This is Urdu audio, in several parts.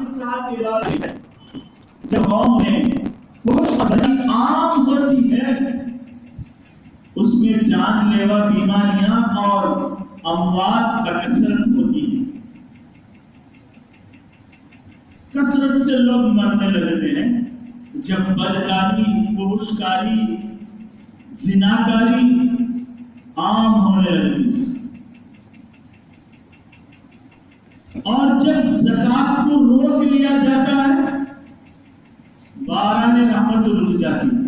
کے ساتھ یہ بات ہے جب قوم میں فحش بڑی عام ہوتی ہے اس میں جان لیوا بیماریاں اور اموات بکثرت ہوتی ہے. کثرت سے لوگ مرنے لگتے ہیں جب بدکاری، فحشکاری، زناکاری عام ہونے لگتی ہے. اور جب زکات کو روک لیا جاتا ہے باران رحمت رک جاتی ہے.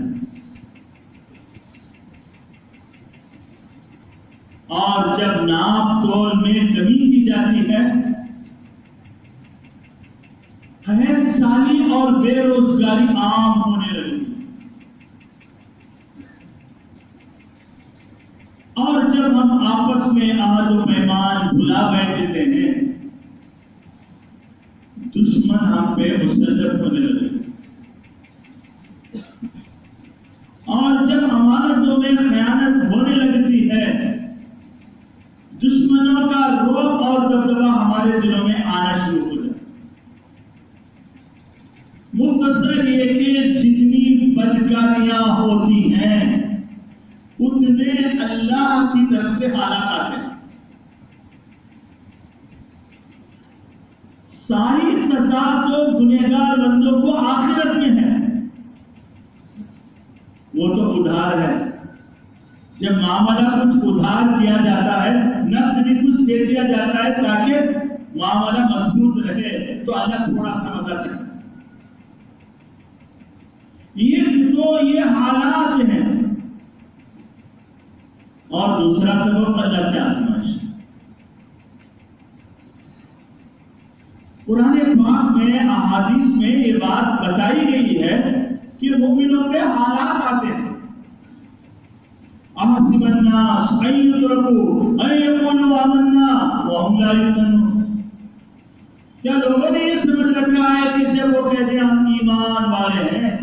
اور جب ناپ تول میں کمی کی جاتی ہے قحط سالی اور بے روزگاری عام ہونے لگی. اور جب ہم آپس میں عہد و پیمان بھلا بیٹھتے ہیں دشمن ہم پہ مسلط ہونے لگے. اور جب امانتوں میں خیانت ہونے لگتی ہے دشمنوں کا رعب اور دبدبہ ہمارے دلوں میں آنا شروع ہو جاتا. مختصر یہ کہ جتنی بدکاریاں ہوتی ہیں اتنے اللہ کی طرف سے حالات آتے ہیں. ساری سزا تو گنہگار بندوں کو آخرت میں ہے، وہ تو ادھار ہے. جب معاملہ کچھ ادھار کیا جاتا ہے نقد بھی کچھ دے دیا جاتا ہے تاکہ معاملہ مضبوط رہے تو اللہ تھوڑا سا مزہ چاہتا ہے. یہ حالات ہیں. اور دوسرا سبب اللہ سے آزمائش. قرآن پاک میں احادیث میں یہ بات بتائی گئی ہے کہ مومنوں پہ حالات آتے ہیں. احسب الناس ان يتركوا ان يقولوا آمنا وهم لا يفتنون. کیا لوگوں نے یہ سمجھ رکھا ہے کہ جب وہ کہتے ہیں ہم ایمان والے ہیں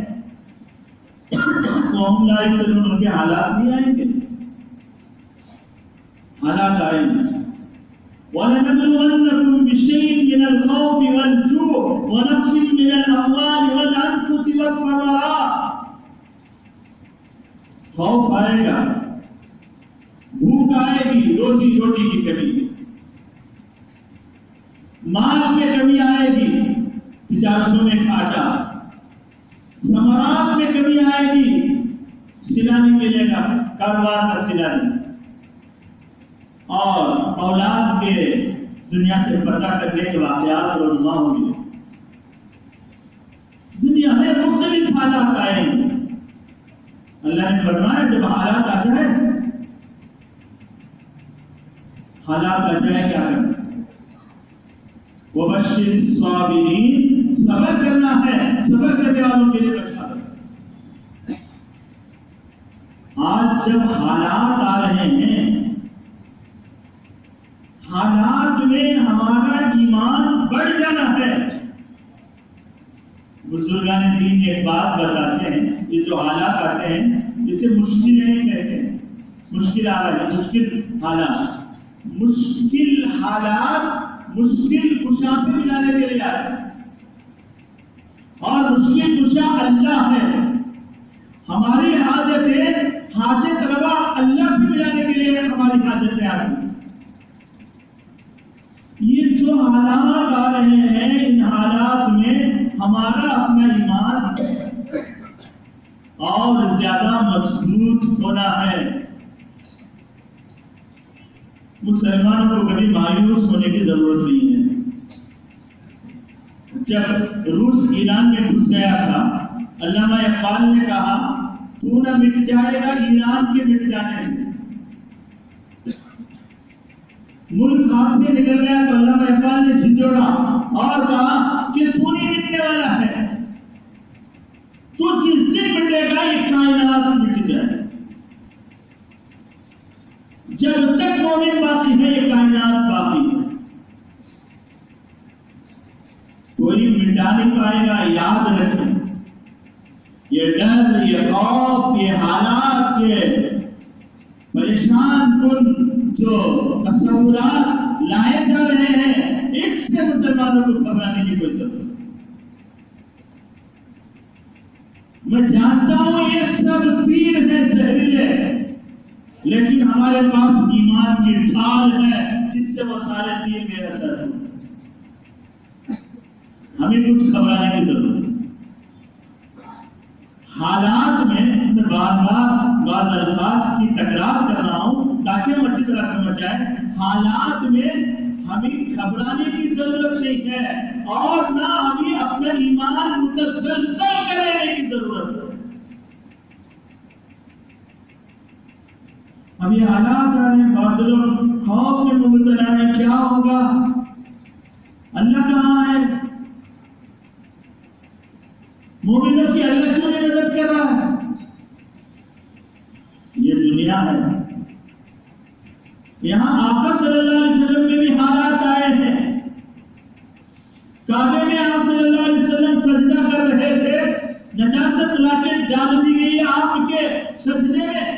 وهم لا يفتنون ان کے حالات نہیں آئیں گے؟ حالات آئیں گے. وَلَنَبْلُوَنَّكُمْ بِشَيْءٍ مِّنَ الْخَوْفِ وَالْجُوعِ وَنَقْصٍ مِّنَ الْأَمْوَالِ وَالْأَنفُسِ وَالثَّمَرَاتِ. خوف آئے گا، بھوک آئے گی، روزی روٹی کی کمی، مال میں کمی آئے گی، تجارتوں میں گھاٹا، ثمرات میں کمی آئے گی، صلہ نہیں ملے گا، کاروبار کا صلہ نہیں، اور اولاد کے دنیا سے پردہ کرنے کے واقعات رونما ہوں گے. دنیا میں مختلف حالات آئیں گے. اللہ نے فرمایا جب حالات آ جائے کیا کرنا؟ وَبَشِّرِ الصَّابِرِينَ. صبر کرنا ہے، صبر کرنے والوں کے لیے بشارت. آج جب حالات آ رہے ہیں حالات میں ہمارا ایمان بڑھ جانا ہے. بزرگان دین ایک بات بتاتے ہیں یہ جو حالات آتے ہیں اسے مشکل نہیں کہتے ہیں. مشکل حالات، مشکل حالات مشکل کشا سے ملانے کے لیے آتے ہیں اور مشکل کشا اللہ ہے. ہماری حاجت روا اللہ سے ملانے کے لیے ہماری حاجتیں آتی ہیں. یہ جو حالات آ رہے ہیں ان حالات میں ہمارا اپنا ایمان اور زیادہ مضبوط ہونا ہے. مسلمانوں کو کبھی مایوس ہونے کی ضرورت نہیں ہے. جب روس ایران میں گھس گیا تھا علامہ اقبال نے کہا تو نہ مٹ جائے گا ایران کے مٹ جانے سے. ملک ہاتھ سے نکل گیا تو علامہ اقبال نے جھنجھوڑا اور کہا کہ تو نہیں مٹنے والا ہے، تو جس دن مٹے گا یہ کائنات مٹ جائے. جب تک مومن باقی ہے یہ کائنات باقی ہے. کوئی مٹا نہیں پائے گا. یاد رکھیں یہ ڈر، یہ خوف، یہ حالات، یہ پریشان کن جو تصورات لائے جا رہے ہیں اس سے مسلمانوں کو گھبرانے کی کوئی ضرورت نہیں. میں جانتا ہوں یہ سب تیر ہے زہریلے، لیکن ہمارے پاس ایمان کی ڈھال ہے جس سے وہ سارے تیر میں اثر ہو۔ ہمیں کچھ گھبرانے کی ضرورت ہے۔ حالات میں بار بار بعض الفاظ کی تکرار کر رہا ہوں تاکہ ہم اچھی طرح سمجھ جائیں۔ حالات میں ہمیں گھبرانے کی ضرورت نہیں ہے اور نہ ہمیں اپنا ایمان متسلسل کر لینے کی ضرورت ہے۔ ابھی حالات آ رہے ہیں، بعض لوگ خوف میں مبتلا ہیں، کیا ہوگا، اللہ کہاں ہے، مومنوں کی اللہ کیوں نہیں مدد کر رہا ہے؟ یہ دنیا ہے۔ یہاں آقا صلی اللہ علیہ وسلم میں بھی حالات آئے ہیں۔ کعبے میں آپ صلی اللہ علیہ وسلم سجدہ کر رہے تھے، نجاست لا کے ڈال دی گئی آپ کے سجدے میں۔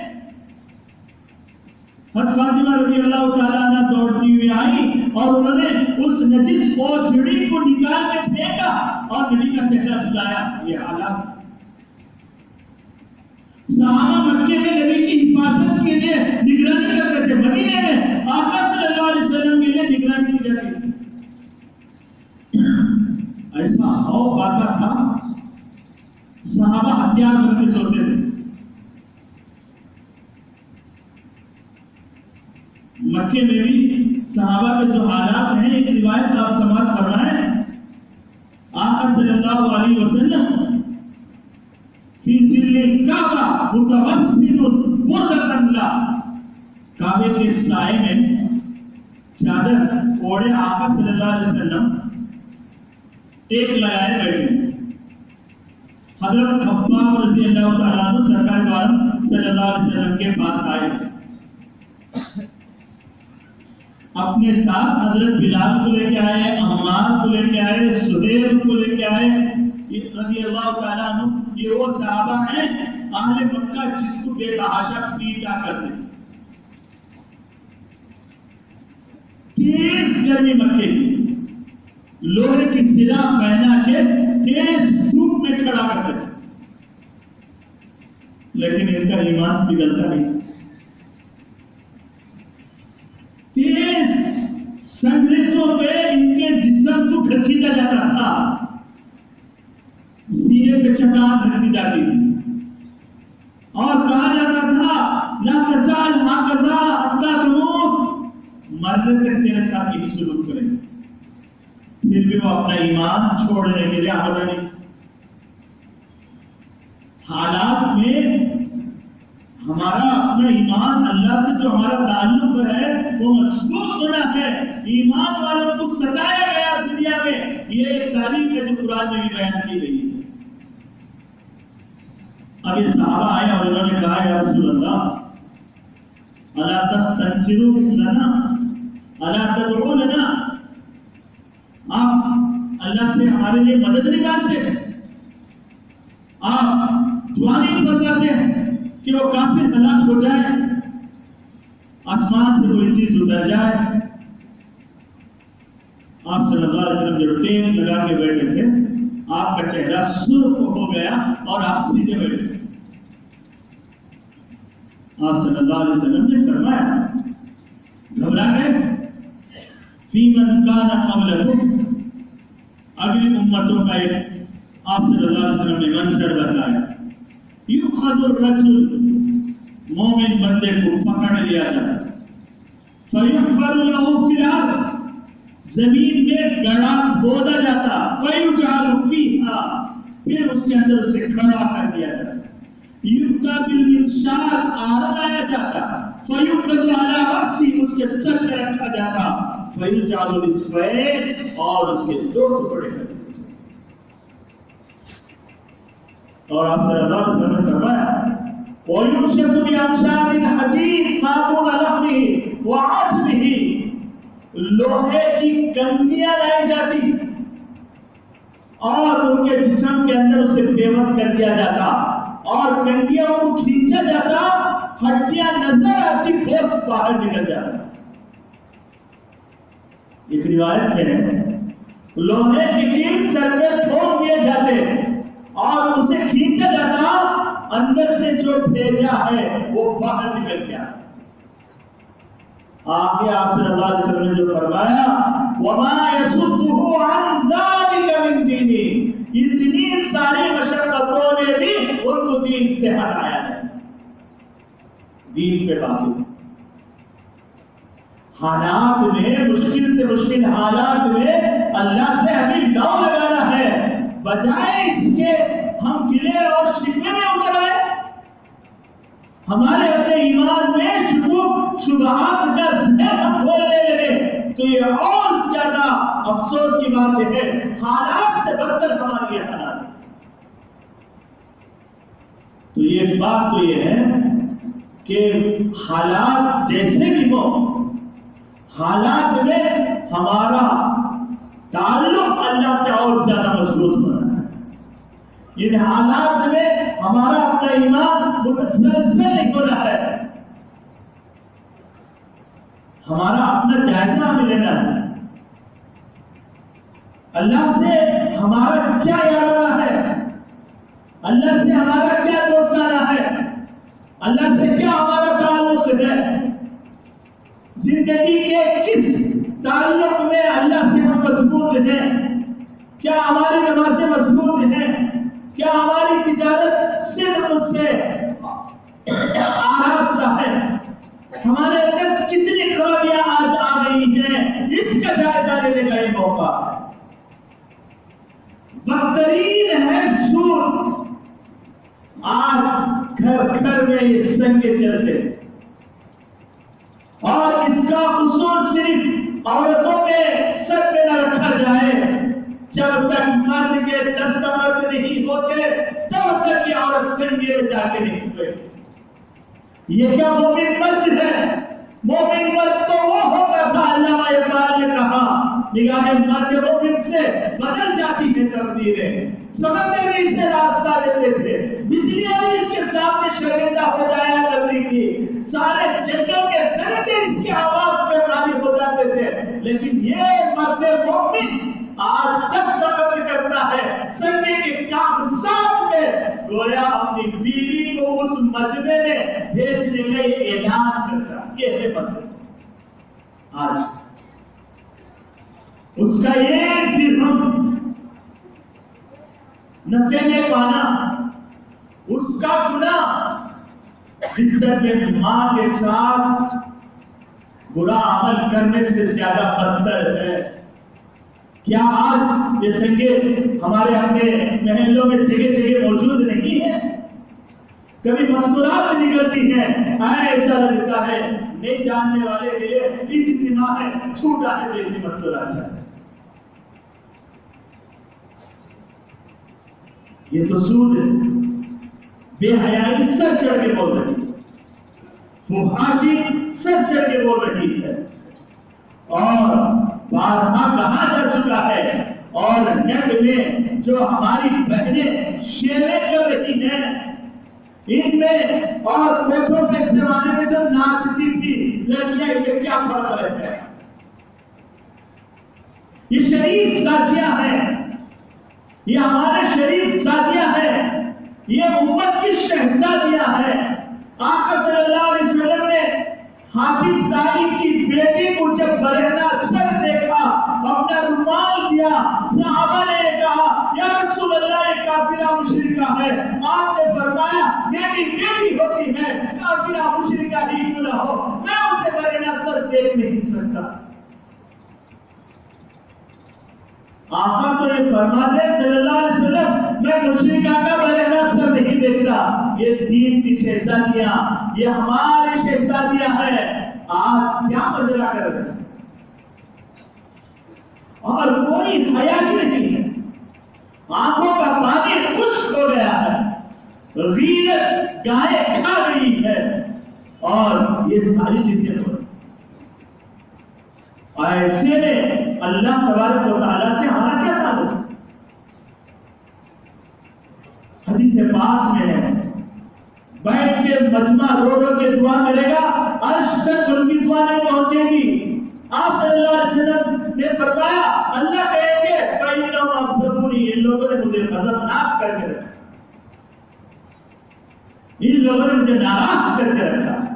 حضرت فاطمہ رضی اللہ تعالیٰ عنہ دوڑتی ہوئی آئی اور انہوں نے اس نجس اوجھڑی کو نکال کے پھینکا اور نبی کا چہرہ دھلایا۔ یہ حالات صحابہ مکے میں نبی کی حفاظت کے لیے نگرانی کرتے تھے، مدینے میں آقا صلی اللہ علیہ وسلم کے لیے نگرانی کی جاتی تھی۔ ایسا خوف آتا تھا، صحابہ ہتھیار بن کے سوتے تھے۔ مکے میں بھی صحابہ کے جو حالات ہیں، ایک روایت آپ سماعت فرمائیں، آقا صلی اللہ علیہ وسلم فی ظل الکعبہ متوسد بردۃ له، کعبے کے سائے میں چادر اوڑھے آقا صلی اللہ علیہ وسلم ٹیک لگائے بیٹھے۔ حضرت خباب رضی اللہ تعالیٰ عنہ سرکار دو عالم صلی اللہ علیہ وسلم کے پاس آئے، اپنے ساتھ حضرت بلال کو لے کے آئے، عمار کو لے کے آئے، سہیل کو لے کے آئے رضی اللہ تعالیٰ عنہ۔ یہ وہ صحابہ ہیں اہل مکہ جن کو بے تحاشا پیٹا کرتے، تیز گرمی مکے کی، لوہے کی سلا پہنا کے تیز دھوپ میں کھڑا کرتے تھے، لیکن ان کا ایمان پگھلتا نہیں تھا۔ تیز سنگریزوں پہ ان کے جسم کو گھسیٹا جاتا تھا، سینے پہ چٹان رکھ دی جاتی تھی اور کہا جاتا تھا لا تزال ہکذا حتی تموت، مرنے تک تیرے ساتھ یہی سلوک کریں گے۔ پھر بھی وہ اپنا ایمان چھوڑنے کے لیے آمادہ نہیں۔ حالات میں ہمارا اپنا ایمان اللہ سے جو ہمارا تعلق ہے وہ مضبوط ہونا ہے۔ ایمان والوں کو ستایا گیا دنیا میں، یہ ایک تاریخ ہے جو قرآن میں بھی بیان کی گئی ہے۔ اب یہ صحابہ آئے اور انہوں نے کہا یا رسول اللہ الا تستنصروا لنا الا تدعوا لنا، آپ اللہ سے ہمارے لیے مدد نہیں مانگتے، آپ دعا نہیں فرماتے کہ وہ کافر ہلاک ہو جائے، آسمان سے کوئی چیز اتر جائے۔ آپ صلی اللہ علیہ وسلم جو ٹیپ لگا کے بیٹھے تھے، آپ کا چہرہ سرخ ہو گیا اور آپ سیدھے بیٹھے۔ آپ صلی اللہ علیہ وسلم نے فرمایا گھبرا گئے؟ فی من کان قبلکم، اگلی امتوں کا ایک آپ صلی اللہ علیہ وسلم نے منظر بتایا، یؤخذ الرجل، مومن بندے کو پکڑ لیا جاتا، فیحفر له فی الارض، زمین میں گڑھا کھودا جاتا، فیجعل فیہا، پھر اس کے اندر اسے کھڑا کر دیا جاتا، یؤتی بالمنشار، آرا لایا جاتا، فیؤخذ علی رأسی، اس کے سر پہ رکھا جاتا، فیجعل نصفین، اور اس کے دو ٹکڑے کر دیے۔ اور آپ صلی اللہ علیہ وسلم نے فرمایا وَيُمْشَطُ بِأَمْشَاطِ الْحَدِيدِ مَعْقُونَ لَحْمِهِ وَعَظْمِهِ، لوہے کی کنگیاں لائی جاتی اور ان کے جسم کے اندر اسے بےبس کر دیا جاتا اور کنگیوں کو کھینچا جاتا، ہڈیاں نظر آتی، گوشت باہر نکل جاتا۔ ایک روایت میں ہے لوہے کے کیل سر پہ ٹھوک دیے جاتے اور اسے کھینچا جاتا ہے وہ باہر نکل گیا. آگے آپ صلی اللہ علیہ وسلم نے جو فرمایا وَمَا يَسُدُّهُ عَنْ ذَلِكَ مِنْ دِينِ، اتنی ساری مشقتوں نے بھی ان کو دین سے ہٹایا ہے. دین پہ باقی حالات میں، مشکل سے مشکل حالات میں اللہ سے ہمیں لو لگانا ہے، بجائے اس کے ہم گلے اور شکوے میں اتر آئے، ہمارے اپنے ایمان میں شبہات کا ذہن ہم کھولنے لگے، تو یہ اور زیادہ افسوس کی بات ہے. حالات سے بدتر ہماری حالات. تو یہ بات تو یہ ہے کہ حالات جیسے بھی ہو، حالات میں ہمارا تعلق اللہ سے اور زیادہ مضبوط ہونا ہے. ان حالات میں ہمارا اپنا ایمان متسلسل نہیں ہونا ہے، ہمارا اپنا جائزہ ہمیں لینا ہے. اللہ سے ہمارا کیا ارادہ ہے، اللہ سے ہمارا کیا دوستانہ ہے، اللہ سے کیا ہمارا تعلق ہے، زندگی کے کس تعلق میں اللہ سے ہم مضبوط ہیں، کیا ہماری نمازیں مضبوط ہیں، کیا ہماری تجارت صدق سے آراستہ ہے، ہمارے اندر کتنی خرابیاں آج آ گئی ہیں، اس کا جائزہ لینے کا یہ موقع ہے. بدترین ہے سود. آج گھر گھر میں یہ سنگے چلتے اور اس کا قصور صرف عورتوں پہ سر پہ نہ رکھا جائے. جب تک مرد کے دستخط نہیں ہوتے تب تک یہ عورت سنگے میں جا کے نہیں ہوئے. یہ کیا مومن مرد ہے؟ مومن مرد تو وہ ہوتا تھا، علامہ اقبال نے کہا نگاہ مرد مومن سے بدل جاتی ہے تقدیریں. سمندر بھی اسے راستہ دیتے تھے، بجلیاں بھی اس کے سامنے شرمندہ ہو جایا کرتی تھی، سارے جنگل کے درندے اس کی آواز پہ غالب ہو جاتے تھے. لیکن یہ مرد مومن آج دستخط کرتا ہے سنگے کے کاغذات میں، گویا اپنی بیوی کو اس مجمع میں بھیجنے کا یہ اعلان کرتا. یہ ہے مرد. آج اس کا ایک درہم نفع میں پانا اس کا گناہ بستر میں ماں کے ساتھ برا عمل کرنے سے زیادہ بدتر ہے. کیا آج یہ سنگے ہمارے اپنے محلوں میں جگہ جگہ موجود نہیں ہیں؟ کبھی مسکرات نکلتی ہیں، ایسا لگتا ہے نہیں جاننے والے کے لیے اجتماع ہے، چھوٹا ہے دل کی مسکرات ہے. یہ تو سود ہے. بے حیائی سر چڑھ کے بول رہی ہے، فحاشی سر چڑھ کے بول رہی ہے، اور بارہا کہا جا چکا ہے. اور نیٹ میں جو ہماری بہنیں شیئریں کر رہی ہیں، ان میں اور کوٹوں کے زمانے میں جو ناچتی تھی لڑکیاں، ان میں کیا فرق ہے؟ یہ شریف ذاتیہ ہیں، یہ ہمارے شریف ذاتیہ ہیں، یہ امت کی شہزادیاں ہیں. آقا صلی اللہ علیہ وسلم نے حاتم طائی کی بیٹی کو جب برہنہ سر دیکھا، اپنا رومال دیا، صحابہ نے کہا یا رسول اللہ یہ کافرہ مشرکہ ہے. آپ نے فرمایا میری بیٹی ہوتی ہے کافرہ مشرکہ ہی کیوں نہ ہو، میں اسے برہنہ سر دیکھ نہیں سکتا. آقا تو یہ فرماتے صلی اللہ علیہ وسلم میں مشرکہ کا برہنہ سر نہیں دیکھتا. یہ دین کی شہزادیاں، یہ ہماری شہزادیاں ہیں. آج کیا مجرا کر رہے ہیں، اور کوئی حیا نہیں ہے. آنکھوں کا پانی خشک ہو گیا ہے، غیرت گائے کھا گئی ہے، اور یہ ساری چیزیں ہو رہی. ایسے میں اللہ تبارک و تعالیٰ سے ہمارا کیا تعلق؟ حدیث پاک میں ہے بیٹھ کے مجمع رو رو کے دعا کرے گا، عرش تک ان کی دعا نہیں پہنچے گی. آپ صلی اللہ علیہ وسلم نے فرمایا اللہ کہیں گے فَإِنَّهُمْ أَغْضَبُونِي، ان لوگوں نے مجھے غضبناک کر کے رکھا. ان لوگوں نے مجھے ناراض کر کے رکھا ہے۔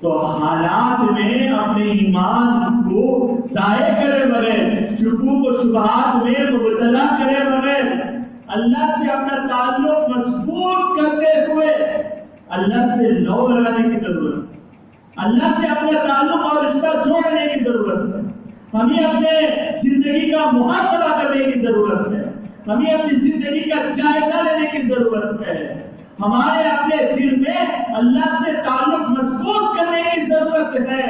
تو حالات میں اپنے ایمان کو ضائع کرے بغیر، شکوک و شبہات میں مبتلا کرے بغیر، اللہ سے اپنا تعلق مضبوط کرتے ہوئے اللہ سے لو لگانے کی ضرورت ہے، اللہ سے اپنا تعلق اور رشتہ جوڑنے کی ضرورت ہے۔ ہمیں اپنے زندگی کا محاسبہ کرنے کی ضرورت ہے، ہمیں اپنی زندگی کا جائزہ لینے کی ضرورت ہے، ہمارے اپنے دل میں اللہ سے تعلق مضبوط کرنے کی ضرورت ہے۔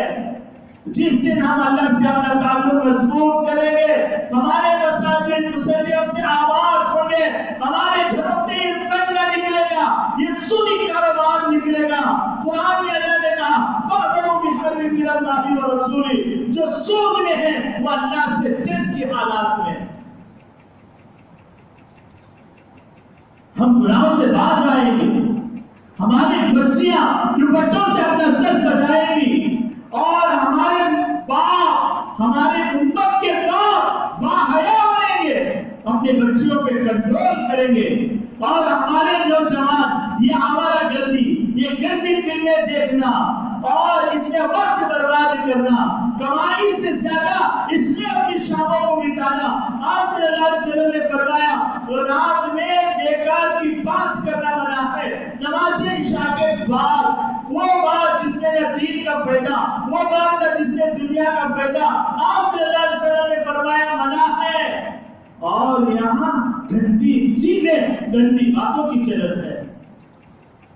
جس دن ہم اللہ سے اپنا تعلق مضبوط کریں گے، ہمارے مساجد مصلیوں سے آباد ہوں گے، ہمارے گھروں سے یہ سنگا نکلے گا، یہ سودی کاروبار نکلے گا۔ قرآن میں اللہ نے کہا فَأْذَنُوا بِحَرْبٍ مِّنَ اللَّهِ وَرَسُولِهِ، جو سود میں ہے وہ اللہ سے جنگ کی حالات میں ہے۔ ہم گناہوں سے باز آئیں گے، ہماری بچیاں دوپٹوں سے اپنا سر سجائیں گی، اور ہمارے باپ، ہمارے امت کے باپ باحیا بنیں گے، اپنے بچیوں پہ کنٹرول کریں گے، اور ہمارے نوجوان یہ ہمارا گندی، یہ گندی فلمیں دیکھنا اور اس میں وقت برباد کرنا، کمائی سے زیادہ اس میں اپنی شاموں کو بتانا۔ آپ صلی اللہ علیہ وسلم نے فرمایا رات میں بیکار کی بات کرنا منع ہے، نماز عشاء کے بعد وہ بات جس میں نہ دین کا فائدہ، وہ بات نہ جس میں دنیا کا فائدہ، آپ صلی اللہ علیہ وسلم نے فرمایا منع ہے۔ اور یہاں گندی چیزیں، گندی باتوں کی چلن ہے۔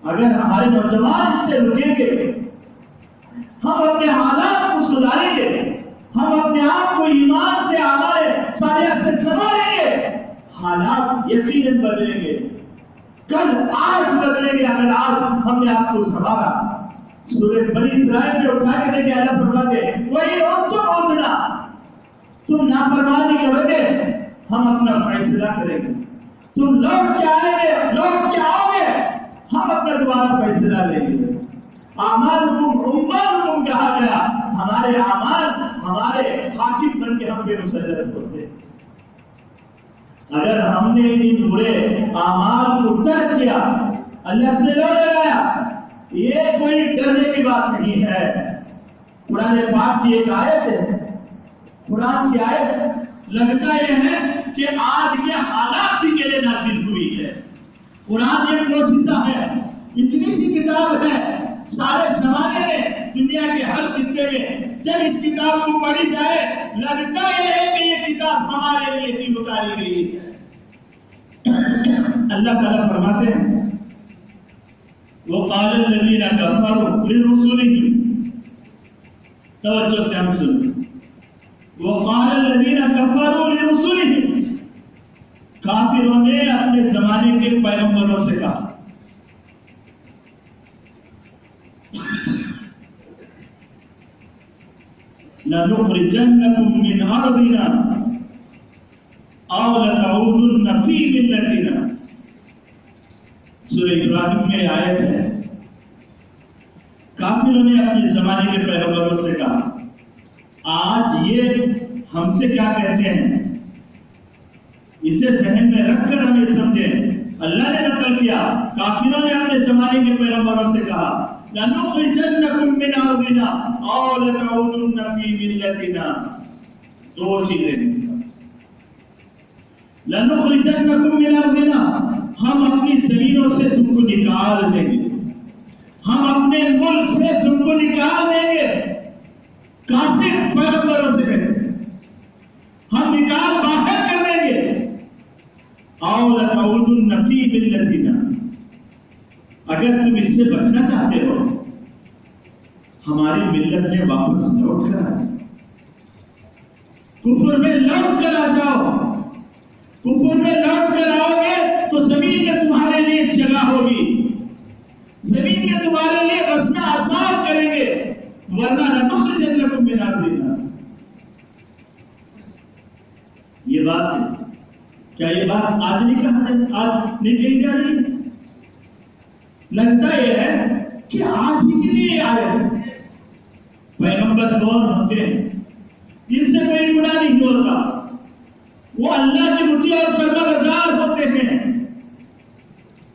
اگر ہمارے نوجوان اس سے رکیں گے، ہم اپنے حالات کو سدھاریں گے، ہم اپنے آپ کو ایمان سے ہمارے صالحہ سے سنواریں گے، حالات یقیناً بدلیں گے، کل آج بدلیں گے اگر آج ہم نے آپ کو سنوارا۔ سورہ بنی اسرائیل میں اٹھا کے دیکھیں اللہ فرماتے ہیں وَإِنْ عُدْتُمْ عُدْنَا، تم نافرمانی کرو گے ہم اپنا فیصلہ کریں گے، تم لوٹ کے آئے گے، لوٹ کے آؤ گے ہم اپنا دوبارہ فیصلہ لیں گے۔ اعمالکم عمالکم کہا گیا، ہمارے اعمال ہمارے حاکم بن کے ہم پہ مسلط ہوتے ہیں۔ اگر ہم نے ان برے اعمال کو ترک کیا، اللہ سے لو لگایا، یہ کوئی ڈرنے کی بات نہیں ہے۔ قرآن پاک کی ایک آیت ہے، قرآن کی آیت لگتا یہ ہے کہ آج کے حالات ہی کے لیے نازل ہوئی ہے۔ قرآن ایک معجزہ ہے، اتنی سی کتاب ہے، سارے زمانے میں دنیا کے ہر خطے میں جب اس کتاب کو پڑھی جائے لگتا یہ ہے کہ یہ کتاب ہمارے لیے ہی اتاری گئی ہے۔ اللہ تعالیٰ فرماتے ہیں وَقَالَ الَّذِينَ كَفَرُوا لِرُسُلِهِمْ، توجہ سے ہم سنیں، وَقَالَ الَّذِينَ كَفَرُوا لِرُسُلِهِمْ، کافروں نے اپنے زمانے کے پیغمبروں سے کہا لَنُخْرِجَنَّكُم مِّنْ أَرْضِنَا أَوْ لَتَعُودُنَّ فِي مِلَّتِنَا۔ سورہ ابراہیم میں آیت ہے، کافروں نے اپنے زمانے کے پیغمبروں سے کہا، آج یہ ہم سے کیا کہتے ہیں، اسے ذہن میں رکھ کر ہمیں سمجھیں۔ اللہ نے نقل کیا، کافروں نے اپنے زمانے کے پیغمبروں سے کہا لَنُخْرِجَنَّكُم مِّنْ أَرْضِنَا أَوْ لَتَعُودُنَّ فِي مِلَّتِنَا۔ دو چیزیں، لَنُخْرِجَنَّكُم مِّنْ أَرْضِنَا، ہم اپنی زمینوں سے تم کو نکال دیں گے، ہم اپنے ملک سے تم کو نکال دیں گے۔ کافر پیغمبروں سے کہتے ہیں ہم نکال باہر کر دیں گے۔ أَوْ لَتَعُودُنَّ فِي مِلَّتِنَا، اگر تم اس سے بچنا چاہتے ہو ہماری ملت میں واپس لوٹ کر آ جاؤ، کفر میں لوٹ کر آ جاؤ۔ کفر میں لوٹ کر آؤ گے تو زمین میں تمہارے لیے جگہ ہوگی، زمین میں تمہارے لیے بسنا آسان کریں گے، ورنہ لَنُخْرِجَنَّكُم مِّنْ أَرْضِنَا۔ یہ بات ہے، کیا یہ بات آج نہیں کہا ہے، آج نہیں کہی جا رہی ہے؟ لگتا یہ ہے کہ آج ہی کے لیے آئے ہیں۔ پیغمبر کون ہوتے ہیں؟ جن سے کوئی گناہ نہیں ہوتا، وہ اللہ کی مطیع اور فرمانبردار ہوتے ہیں۔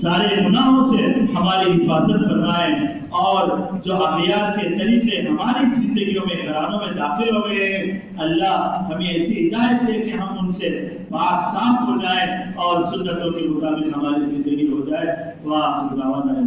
سارے گناہوں سے ہماری حفاظت فرمائے، اور جو اغیار کے طریقے ہماری زندگیوں میں گھرانوں میں داخل ہو گئے ہیں، اللہ ہمیں ایسی ہدایت دے کہ ہم ان سے پاک صاف ہو جائیں اور سنتوں کے مطابق ہماری زندگی ہو جائے۔ وآخر دعوانا